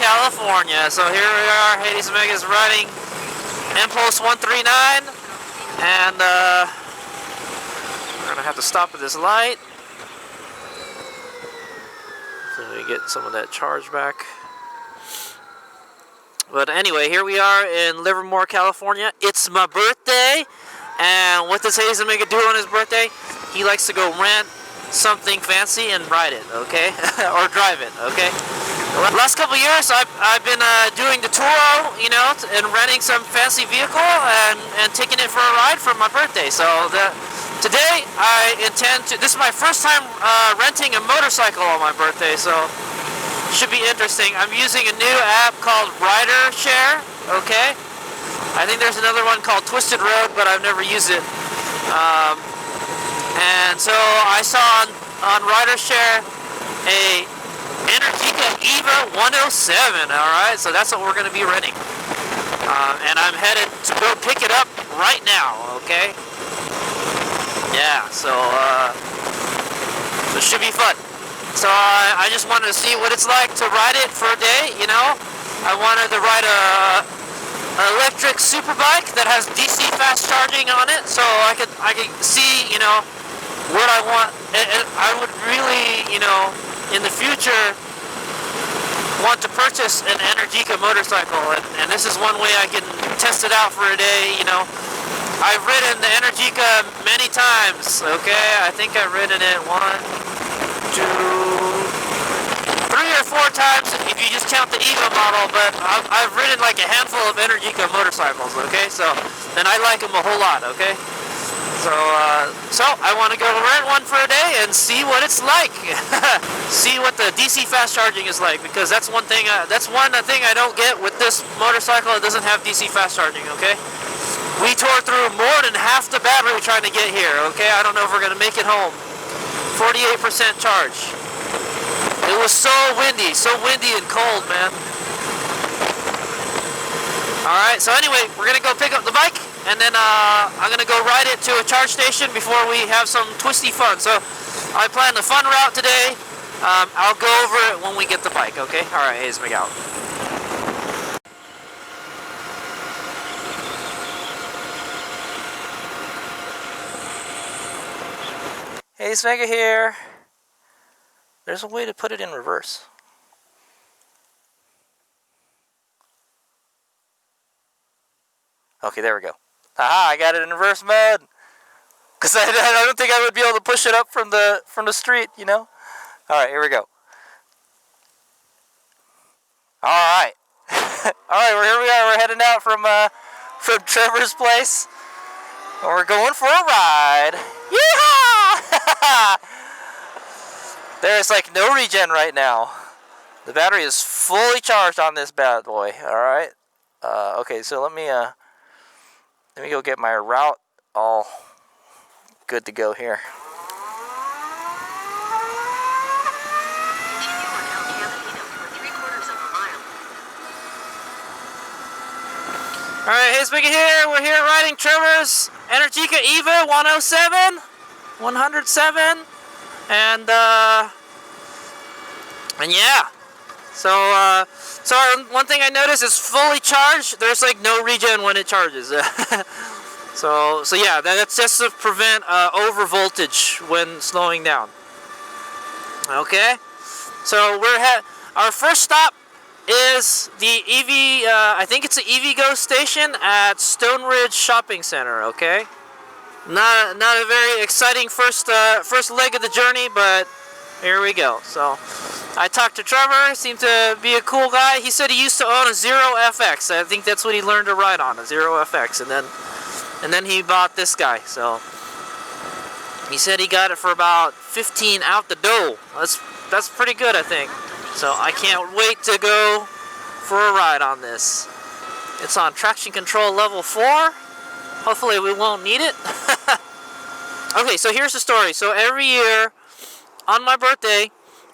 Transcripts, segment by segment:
California. So here we are, Hades Omega is riding Impulse 139, and we're gonna have to stop at this light so we get some of that charge back. But anyway, here we are in Livermore, California. It's my birthday, and what does Hades Omega do on his birthday? He likes to go rent something fancy and ride it, okay? Or drive it, okay? The last couple of years, I've been doing the Turo, you know, and renting some fancy vehicle and taking it for a ride for my birthday. So today, I intend to. This is my first time renting a motorcycle on my birthday, so it should be interesting. I'm using a new app called Rider Share. Okay, I think there's another one called Twisted Road, but I've never used it. And so I saw on Rider Share a Energica Eva 107, alright, so that's what we're going to be renting. And I'm headed to go pick it up right now, okay? Yeah, so it should be fun. So I just wanted to see what it's like to ride it for a day, you know? I wanted to ride an electric superbike that has DC fast charging on it, so I could see, you know, what I want. I would really, you know, in the future want to purchase an Energica motorcycle, and this is one way I can test it out for a day, you know. I've ridden the Energica many times, okay? I think I've ridden it 1, 2, 3 or 4 times if you just count the Eva model, but I've ridden like a handful of Energica motorcycles, okay? So, and I like them a whole lot, okay? So I want to go rent one for a day and see what it's like. See what the DC fast charging is like, because that's one thing. That's one thing I don't get with this motorcycle. It doesn't have DC fast charging. Okay, we tore through more than half the battery trying to get here. Okay, I don't know if we're gonna make it home. 48% charge. It was so windy and cold, man. All right. So anyway, we're gonna go pick up the bike. And then I'm going to go ride it to a charge station before we have some twisty fun. So I plan the fun route today. I'll go over it when we get the bike, okay? All right, Hades Omega out. Hades Omega here. There's a way to put it in reverse. Okay, there we go. Aha, I got it in reverse mode. Because I don't think I would be able to push it up from the street, you know? Alright, here we go. Alright. Alright, here we are. We're heading out from Trevor's place. And we're going for a ride. Yeehaw! There's like no regen right now. The battery is fully charged on this bad boy. Alright. Okay, so let me go get my route all good to go here. Alright, Hades Omega here. We're here riding Trevor's Energica Eva 107. And yeah. So one thing I noticed is fully charged. There's like no regen when it charges. so yeah, that's just to prevent over voltage when slowing down. Okay, so our first stop is the I think it's the EVgo station at Stone Ridge Shopping Center. Okay, Not a very exciting first leg of the journey, but here we go. So I talked to Trevor. Seemed to be a cool guy. He said he used to own a Zero FX. I think that's what he learned to ride on, a Zero FX, and then he bought this guy. So he said he got it for about 15 out the door. That's pretty good, I think. So I can't wait to go for a ride on this. It's on traction control level 4. Hopefully we won't need it. Okay, so here's the story. So every year on my birthday,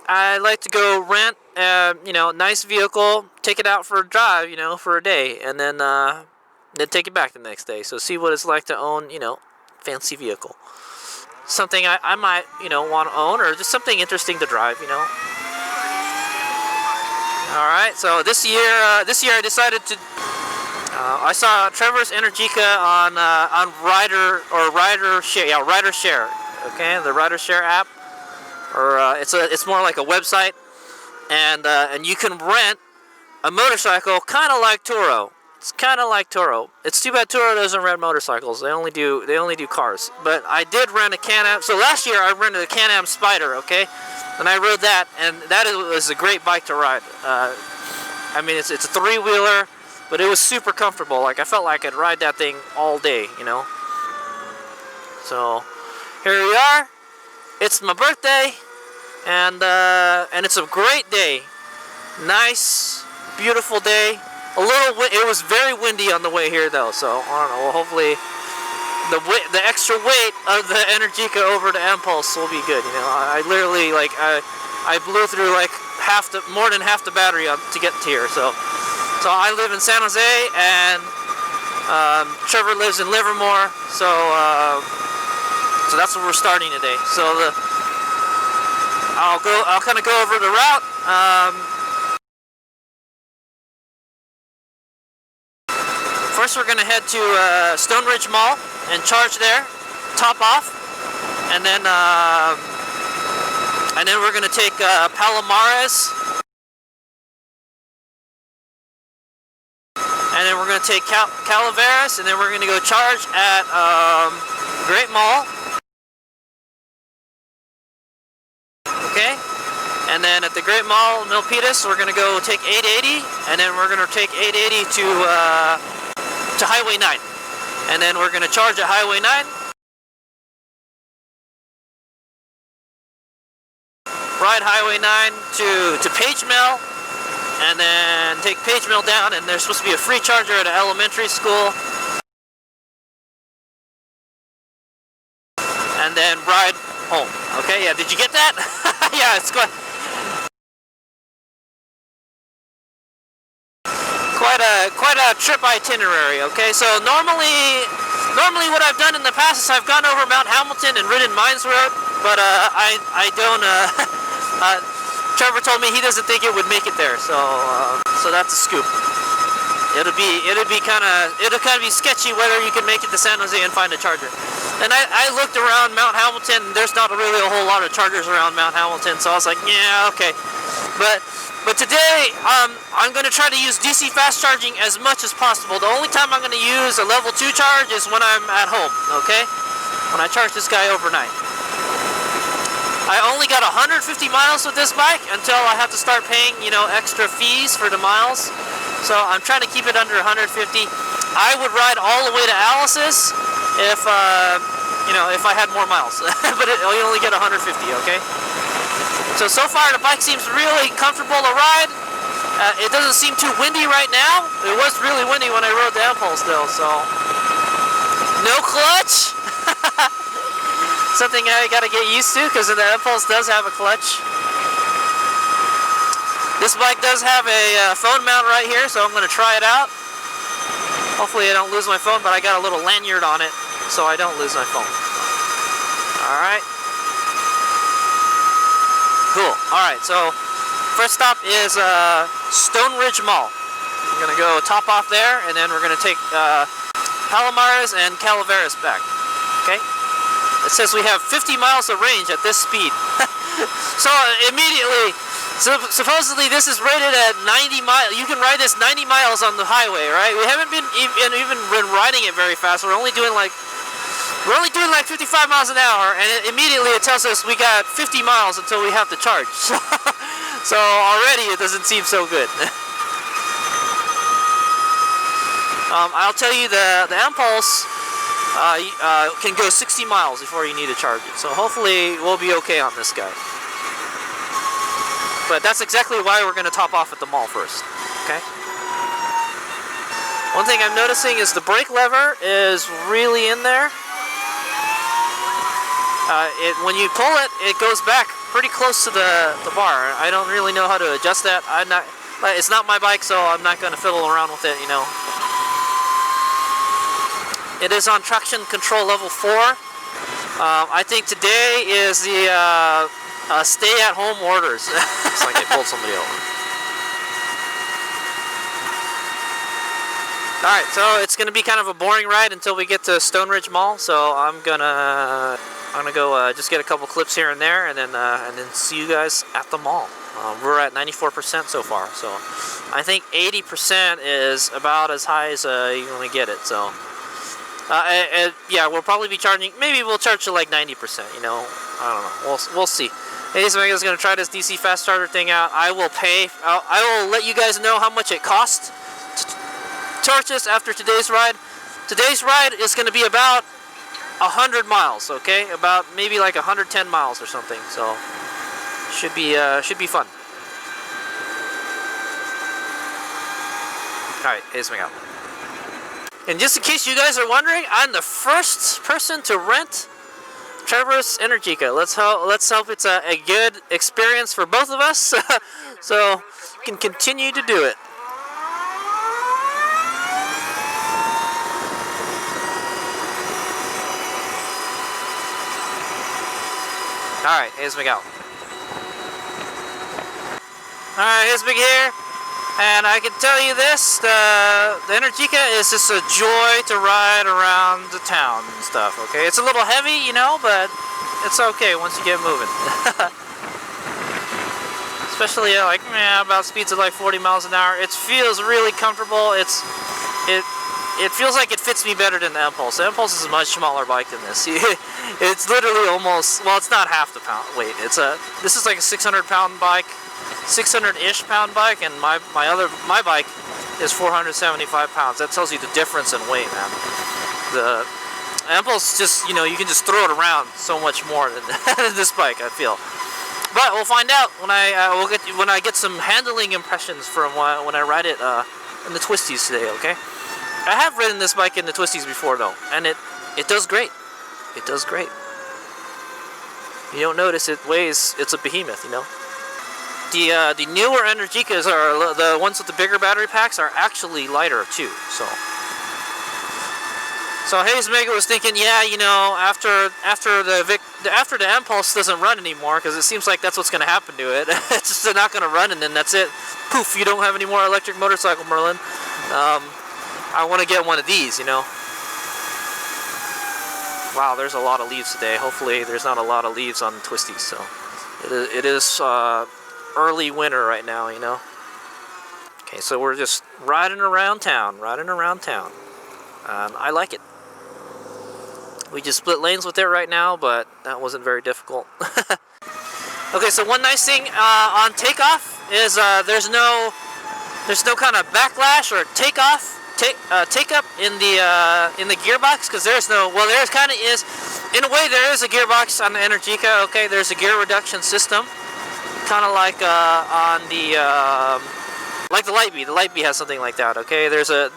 I like to go rent a nice vehicle, take it out for a drive, for a day, and then take it back the next day. So see what it's like to own, fancy vehicle. Something I might, want to own, or just something interesting to drive, All right, so this year I decided to. I saw Trevor's Energica on Rider Share. Yeah, Rider Share. Okay, the Rider Share app, or it's more like a website, and you can rent a motorcycle, kind of like Turo. It's kind of like Turo. It's too bad Turo doesn't rent motorcycles. They only do cars. But I did rent a Can-Am. So last year I rented a Can-Am Spyder. Okay, and I rode that, and that was a great bike to ride. I mean, it's a 3-wheeler. But it was super comfortable. Like, I felt like I could ride that thing all day, So, here we are. It's my birthday, and it's a great day. Nice, beautiful day. It was very windy on the way here, though. So, I don't know. Well, hopefully, the extra weight of the Energica over the Impulse will be good. I literally I blew through like more than half the battery to get to here. So I live in San Jose, and Trevor lives in Livermore. So that's where we're starting today. So I'll kind of go over the route. First, we're gonna head to Stone Ridge Mall and charge there, top off, and then we're gonna take Palomares. And then we're going to take Calaveras, and then we're going to go charge at Great Mall. Okay? And then at the Great Mall, Milpitas, we're going to go take 880, and then we're going to take 880 to Highway 9. And then we're going to charge at Highway 9. Ride Highway 9 to Page Mill. And then take Page Mill down, and there's supposed to be a free charger at an elementary school. And then ride home. Okay, yeah, did you get that? Yeah, it's quite a trip itinerary. Okay, so normally what I've done in the past is I've gone over Mount Hamilton and ridden Mines Road, but I don't. Trevor told me he doesn't think it would make it there, so that's a scoop. It'll kind of be sketchy whether you can make it to San Jose and find a charger. And I looked around Mount Hamilton, and there's not really a whole lot of chargers around Mount Hamilton, so I was like, yeah, okay. But today I'm going to try to use DC fast charging as much as possible. The only time I'm going to use a level 2 charge is when I'm at home. Okay, when I charge this guy overnight. I only got 150 miles with this bike until I have to start paying, extra fees for the miles. So I'm trying to keep it under 150. I would ride all the way to Alice's if I had more miles. But you only get 150, okay? So far the bike seems really comfortable to ride. It doesn't seem too windy right now. It was really windy when I rode the Impulse though, so. No clutch. Something I gotta get used to, because the Impulse does have a clutch. This bike does have a phone mount right here, so I'm gonna try it out. Hopefully I don't lose my phone, but I got a little lanyard on it, so I don't lose my phone. Alright. Cool. Alright, so first stop is Stone Ridge Mall. We're gonna go top off there, and then we're gonna take Palomares and Calaveras back. Okay? It says we have 50 miles of range at this speed. So immediately, supposedly this is rated at 90 miles. You can ride this 90 miles on the highway, right? We haven't been even riding it very fast. We're only doing like we're only doing like 55 miles an hour, and immediately it tells us we got 50 miles until we have to charge. So already it doesn't seem so good. I'll tell you, the Impulse can go 60 miles before you need to charge it. So hopefully we'll be okay on this guy. But that's exactly why we're going to top off at the mall first. Okay. One thing I'm noticing is the brake lever is really in there. When you pull it, it goes back pretty close to the bar. I don't really know how to adjust that. It's not my bike, so I'm not going to fiddle around with it, you know. It is on traction control level 4. I think today is the stay-at-home orders. It's like they pulled somebody over. Alright, so it's going to be kind of a boring ride until we get to Stone Ridge Mall, so I'm gonna go just get a couple clips here and there, and then see you guys at the mall. We're at 94% so far, so I think 80% is about as high as you're going to get it, so yeah, we'll probably be charging, maybe we'll charge to like 90%, you know, I don't know, we'll see. Hey, so I'm going to try this DC fast starter thing out. I will let you guys know how much it costs to charge this after today's ride. Today's ride is going to be about 100 miles, okay? About maybe like 110 miles or something, so should be fun. Alright, here's me out. And just in case you guys are wondering, I'm the first person to rent Trevor's Energica. Let's hope it's a good experience for both of us, so we can continue to do it. Alright, here's Miguel. Alright, here's Big here. And I can tell you this, the Energica is just a joy to ride around the town and stuff, okay? It's a little heavy, you know, but it's okay once you get moving. Especially like, about speeds of like 40 miles an hour. It feels really comfortable. It feels like it fits me better than the Impulse. The Impulse is a much smaller bike than this. It's literally almost, well, it's not half the pound weight. This is like a 600-pound bike. 600-ish pound bike, and my bike is 475 pounds. That tells you the difference in weight, man. The Impulse, just, you know, you can just throw it around so much more than this bike, I feel. But we'll find out when I get some handling impressions from when I ride it in the twisties today. Okay, I have ridden this bike in the twisties before though, and it does great. It does great. You don't notice it weighs. It's a behemoth, you know. The newer Energicas, are the ones with the bigger battery packs, are actually lighter too. So Hayes Mega was thinking, yeah, you know, after the Impulse doesn't run anymore, because it seems like that's what's going to happen to it. It's just not going to run, and then that's it. Poof! You don't have any more electric motorcycle, Merlin. I want to get one of these, you know. Wow, there's a lot of leaves today. Hopefully, there's not a lot of leaves on the twisties. So it is. Early winter right now, you know. Okay, so we're just riding around town, and I like it. We just split lanes with it right now, but that wasn't very difficult. Okay, so one nice thing on takeoff is there's no kind of backlash or take up in the gearbox, because there's no, well, there kind of is, in a way there is a gearbox on the Energica. Okay, there's a gear reduction system. Kind of like on the like the Lightbee. The Lightbee has something like that. Okay, there's a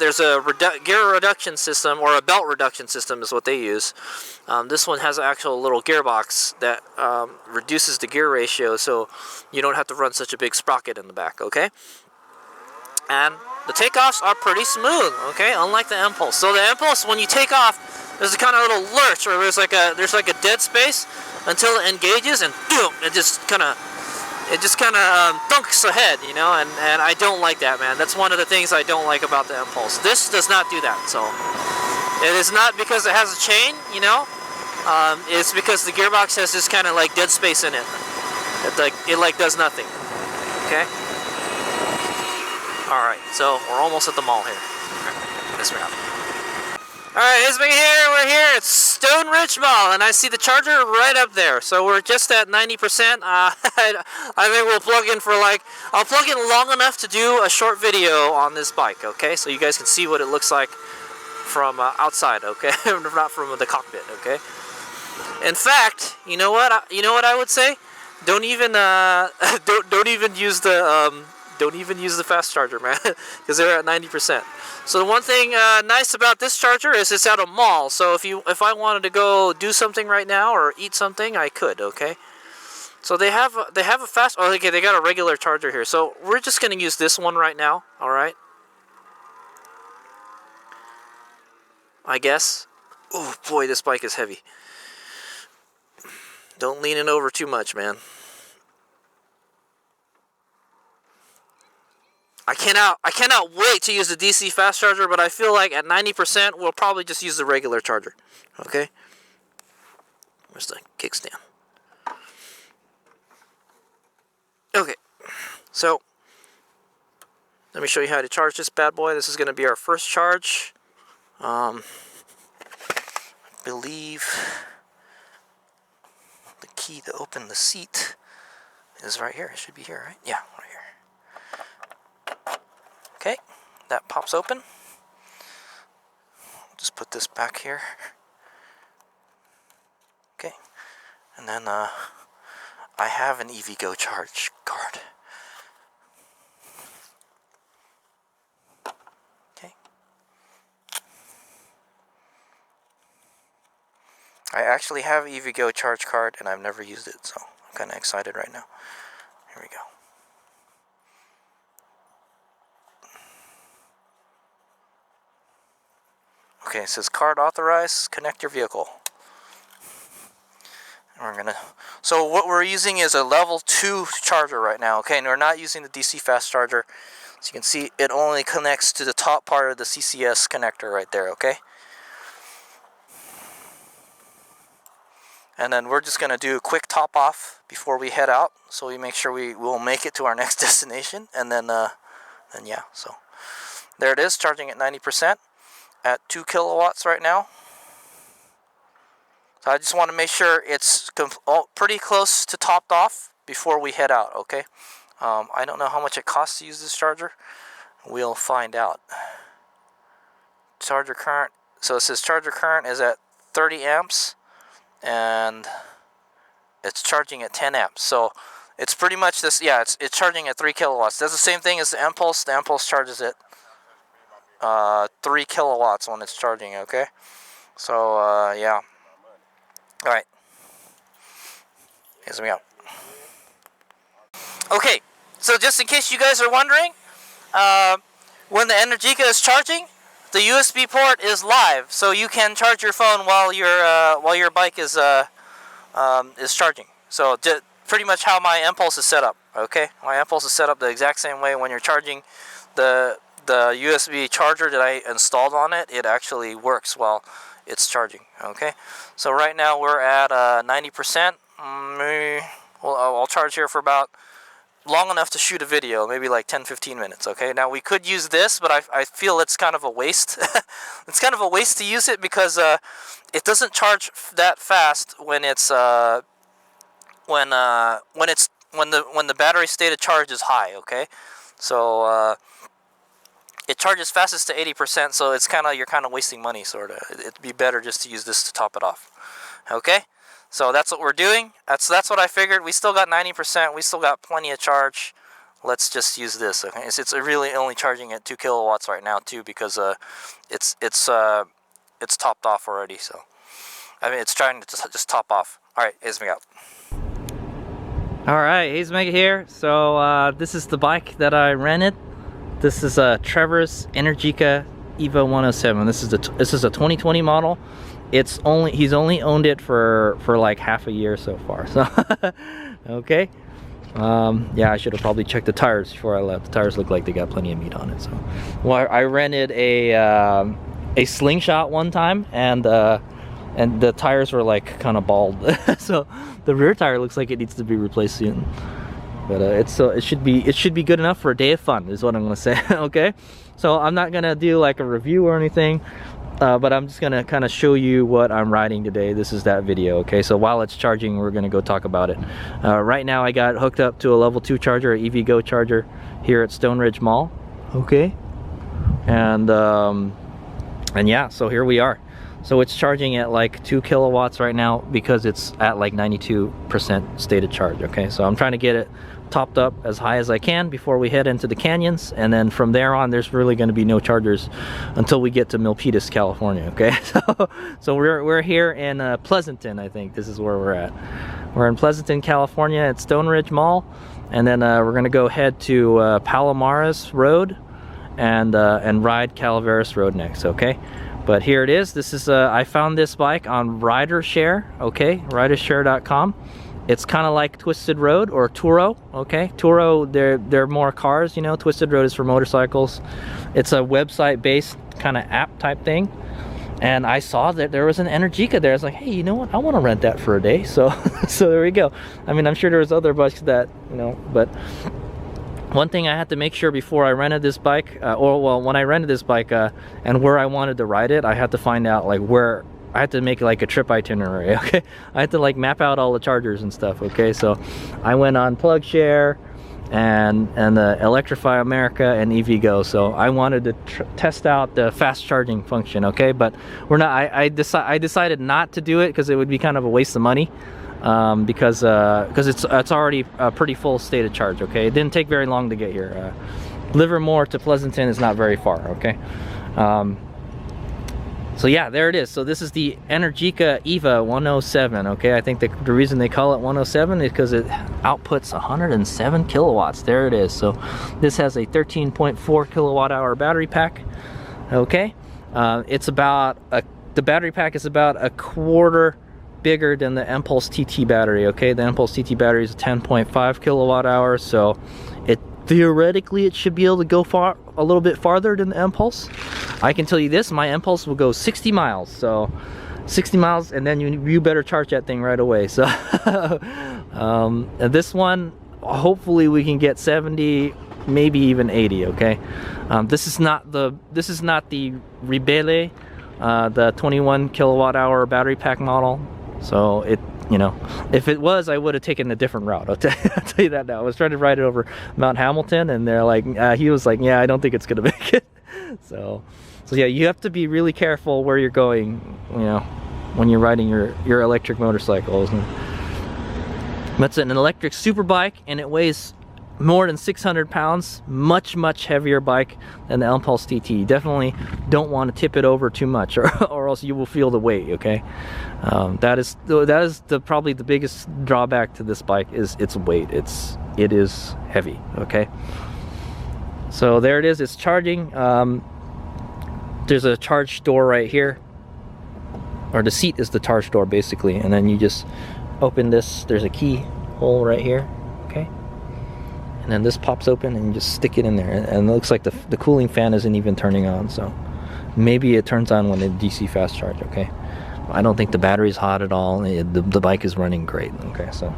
gear reduction system, or a belt reduction system is what they use. This one has an actual little gearbox that reduces the gear ratio, so you don't have to run such a big sprocket in the back. Okay, and the takeoffs are pretty smooth. Okay, unlike the Impulse. So the Impulse, when you take off, there's a kind of little lurch, or there's like a dead space until it engages, and boom, it just kind of thunks ahead, you know, and I don't like that, man. That's one of the things I don't like about the Impulse. This does not do that, so it is not because it has a chain, you know. It's because the gearbox has this kind of like dead space in it. It does nothing. Okay. All right, so we're almost at the mall here. Okay, this way out. Alright, it's Megan here. We're here at Stone Ridge Mall, and I see the charger right up there. So we're just at 90%. I think we'll plug in for I'll plug in long enough to do a short video on this bike, okay? So you guys can see what it looks like from outside, okay? Not from the cockpit, okay? In fact, you know what I would say? Don't even don't even use the fast charger, man, because they're at 90%. So the one thing nice about this charger is it's at a mall. So if I wanted to go do something right now or eat something, I could. Okay. So they have a fast. Oh, okay. They got a regular charger here. So we're just gonna use this one right now. All right. I guess. Oh boy, this bike is heavy. Don't lean it over too much, man. I cannot wait to use the DC fast charger, but I feel like at 90% we'll probably just use the regular charger. Okay? Where's the kickstand? Okay. So let me show you how to charge this bad boy. This is going to be our first charge. I believe the key to open the seat is right here. It should be here, right? Yeah, right here. Okay, that pops open. Just put this back here. Okay, and then I have an EVgo charge card. Okay. I actually have an EVgo charge card and I've never used it, so I'm kind of excited right now. Here we go. Okay, it says card authorized, connect your vehicle. And so what we're using is a level 2 charger right now, okay? And we're not using the DC fast charger. So you can see it only connects to the top part of the CCS connector right there, okay? And then we're just gonna do a quick top off before we head out, so we make sure we will make it to our next destination. And then yeah, so there it is, charging at 90%. At 2 kilowatts right now. So I just want to make sure it's pretty close to topped off before we head out, okay? I don't know how much it costs to use this charger. We'll find out. Charger current. So it says charger current is at 30 amps and it's charging at 10 amps. So it's pretty much this, yeah, it's charging at 3 kilowatts. That's the same thing as the Impulse. The Impulse charges it 3 kilowatts when it's charging, okay? So, yeah. Alright. Here's me out. Okay, so just in case you guys are wondering, when the Energica is charging, the USB port is live, so you can charge your phone while your bike is charging. So, pretty much how my Impulse is set up, okay? My Impulse is set up the exact same way. When you're charging the USB charger that I installed on it, it actually works while it's charging, okay? So right now we're at 90%. I'll charge here for about long enough to shoot a video, maybe like 10-15 minutes, okay? Now we could use this, but I feel it's kind of a waste. It's kind of a waste to use it because it doesn't charge that fast when it's when the battery state of charge is high, okay? So it charges fastest to 80%, so it's you're kind of wasting money, sort of. It'd be better just to use this to top it off. Okay, so that's what we're doing. That's what I figured. We still got 90%. We still got plenty of charge. Let's just use this. Okay, it's really only charging at 2 kilowatts right now too, because it's topped off already. So I mean, it's trying to just top off. All right, here's me out. All right, here's Mega here. So this is the bike that I rented. This is Trevor's Energica Eva 107. This is a 2020 model. He's only owned it for like half a year so far. So okay. Yeah, I should have probably checked the tires before I left. The tires look like they got plenty of meat on it. So, well, I rented a slingshot one time, and the tires were like kind of bald. So the rear tire looks like it needs to be replaced soon. But it should be good enough for a day of fun, is what I'm gonna say. Okay, so I'm not gonna do like a review or anything. but I'm just gonna kind of show you what I'm riding today. This is that video, okay? So while it's charging, we're gonna go talk about it. Right now I got hooked up to a level 2 charger, an EVgo charger here at Stone Ridge Mall, okay? And yeah, so here we are. So it's charging at like 2 kilowatts right now because it's at like 92% stated charge, okay? So I'm trying to get it topped up as high as I can before we head into the canyons, and then from there on there's really going to be no chargers until we get to Milpitas, California, okay? So we're here in Pleasanton. I think this is where we're at. We're in Pleasanton, California at Stone Ridge Mall, and then we're going to go head to Palomares Road and ride Calaveras Road next, okay? But here it is. This is I found this bike on RiderShare, okay? RiderShare.com. It's kind of like Twisted Road or Turo, okay? Turo, they're more cars, you know. Twisted Road is for motorcycles. It's a website-based kind of app type thing. And I saw that there was an Energica there. I was like, hey, you know what? I want to rent that for a day. So, so there we go. I mean, I'm sure there was other bikes that, you know, but one thing I had to make sure before I rented this bike, when I rented this bike and where I wanted to ride it, I had to find out like where. I had to make like a trip itinerary, okay? I had to like map out all the chargers and stuff, okay? So I went on PlugShare and Electrify America and EVgo. So I wanted to test out the fast charging function, okay? But we're not. I decided not to do it because it would be kind of a waste of money, because it's already a pretty full state of charge, okay? It didn't take very long to get here. Livermore to Pleasanton is not very far, okay? So yeah, there it is. So this is the Energica Eva 107, okay? I think the reason they call it 107 is because it outputs 107 kilowatts. There it is. So this has a 13.4 kilowatt hour battery pack, okay? It's about the battery pack is about a quarter bigger than the Impulse TT battery, okay? The Impulse TT battery is 10.5 kilowatt hours, so theoretically it should be able to go a little bit farther than the Impulse. I can tell you this, my Impulse will go 60 miles, so 60 miles, and then you better charge that thing right away. So this one, hopefully we can get 70, maybe even 80, okay? This is not the Rebelle, the 21 kilowatt hour battery pack model. So it, you know, if it was, I would have taken a different route. I'll tell you that now. I was trying to ride it over Mount Hamilton, and they're like, he was like, yeah, I don't think it's gonna make it. So yeah, you have to be really careful where you're going, you know, when you're riding your electric motorcycles. That's an electric super bike, and it weighs more than 600 pounds, much heavier bike than the Impulse TT. You definitely don't want to tip it over too much, or else you will feel the weight, okay? That is probably the biggest drawback to this bike is its weight. It is heavy, okay? So there it is, it's charging. There's a charge door right here, or the seat is the charge door basically, and then you just open this. There's a key hole right here, okay? And then this pops open and you just stick it in there, and it looks like the cooling fan isn't even turning on, so maybe it turns on when the DC fast charge, okay? I don't think the battery's hot at all. The bike is running great, okay? So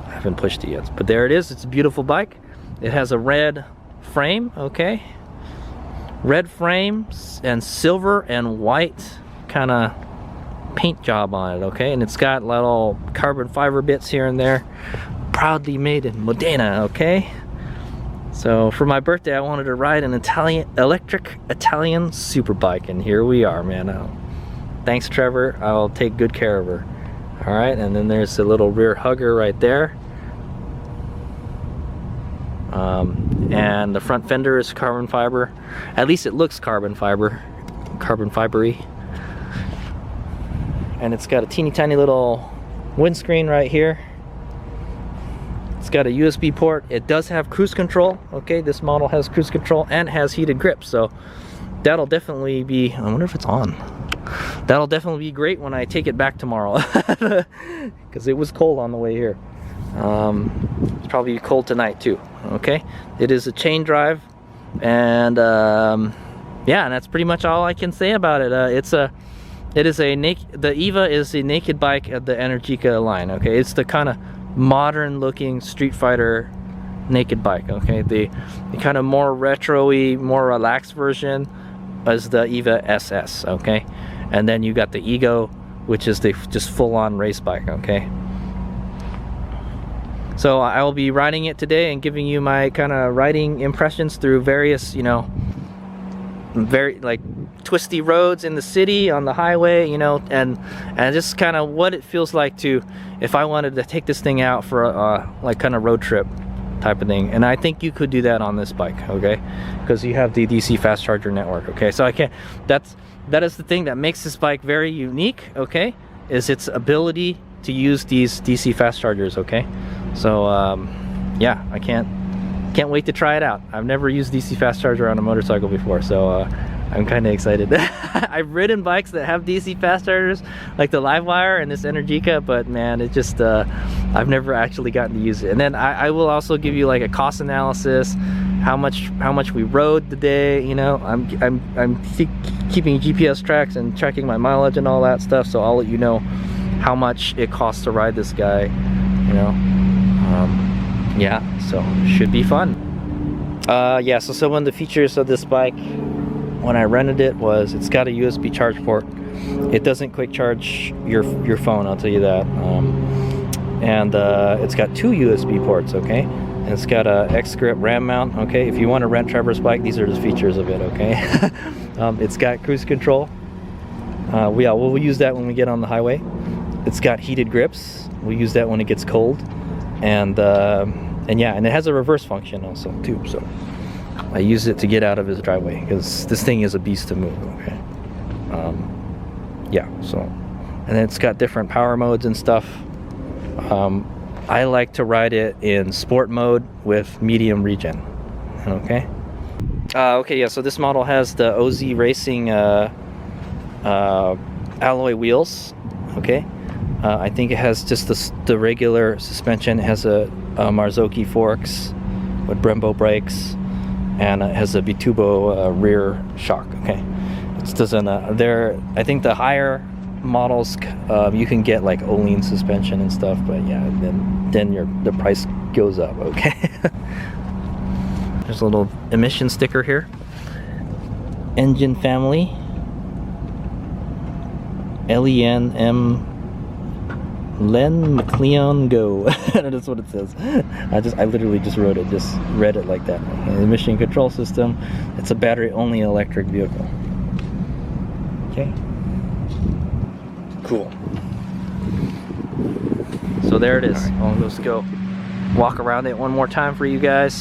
I haven't pushed it yet, but there it is. It's a beautiful bike. It has a red frame, okay? Red frames and silver and white kind of paint job on it, okay? And it's got little carbon fiber bits here and there, proudly made in Modena, okay? So for my birthday, I wanted to ride an electric Italian super bike, and here we are, man. Thanks, Trevor. I'll take good care of her. All right, and then there's a little rear hugger right there. And the front fender is carbon fiber. At least it looks carbon fibery. And it's got a teeny tiny little windscreen right here. It's got a USB port. It does have cruise control, okay? This model has cruise control and has heated grips, so that'll definitely be, I wonder if it's on. That'll definitely be great when I take it back tomorrow, because it was cold on the way here. It's probably cold tonight too, okay? It is a chain drive, and yeah, and that's pretty much all I can say about it. The Eva is a naked bike of the Energica line, okay? It's the kind of modern looking Street Fighter naked bike, okay? The kind of more retro-y, more relaxed version is the Eva SS, okay? and then you got the Ego, which is the just full-on race bike, okay? So I will be riding it today and giving you my kind of riding impressions through various, you know, very like twisty roads in the city, on the highway, you know, and just kind of what it feels like to, if I wanted to take this thing out for a like kind of road trip type of thing. And I think you could do that on this bike, okay, because you have the DC fast charger network, okay? So I can't, that is the thing that makes this bike very unique, okay, is its ability to use these DC fast chargers, okay? So yeah, I can't wait to try it out. I've never used DC fast charger on a motorcycle before, so I'm kind of excited. I've ridden bikes that have DC fast chargers, like the Livewire and this Energica, but man, it just I've never actually gotten to use it. And then I will also give you like a cost analysis, how much we rode the day. You know, I'm keeping GPS tracks and tracking my mileage and all that stuff, so I'll let you know how much it costs to ride this guy. You know. Yeah, so should be fun. Yeah, so some of the features of this bike when I rented it was it's got a USB charge port. It doesn't quick charge your phone, I'll tell you that. And it's got 2 USB ports, okay? And it's got a X-grip RAM mount, okay? If you want to rent Trevor's bike, these are the features of it, okay? It's got cruise control. We'll use that when we get on the highway. It's got heated grips. We'll use that when it gets cold. And yeah, and it has a reverse function also too, so I use it to get out of his driveway because this thing is a beast to move, okay? Yeah, so, and then it's got different power modes and stuff. I like to ride it in sport mode with medium regen, okay? Okay, yeah, so this model has the OZ Racing alloy wheels, okay? I think it has just the regular suspension. It has a Marzocchi forks with Brembo brakes, and it has a Bitubo rear shock. Okay, it doesn't. I think the higher models you can get like Öhlins suspension and stuff, but yeah, then the price goes up. Okay. There's a little emission sticker here. Engine family. LENM. Len McLeon Go. That's what it says. I literally just wrote it, just read it like that. The emission control system. It's a battery only electric vehicle. Okay. Cool. So there it is. Right. Well, let's go walk around it one more time for you guys.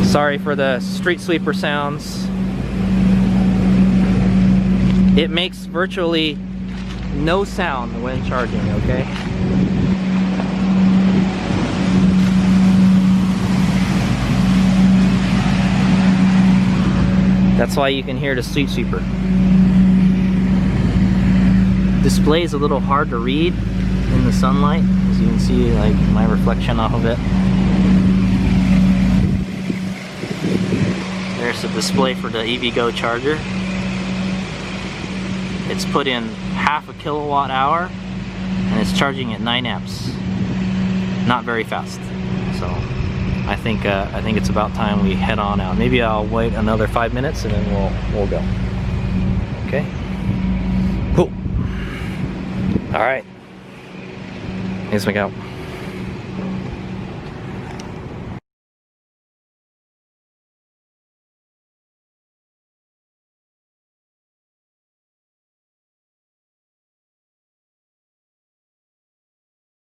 Sorry for the street sweeper sounds. It makes virtually no sound when charging, okay? That's why you can hear the street sweeper. Display is a little hard to read in the sunlight, as you can see like my reflection off of it. There's the display for the EVgo charger. It's put in 0.5 kilowatt hour and it's charging at 9 amps. Not very fast. So I think it's about time we head on out. Maybe I'll wait another 5 minutes and then we'll go. Okay. Cool. All right. Here's my go.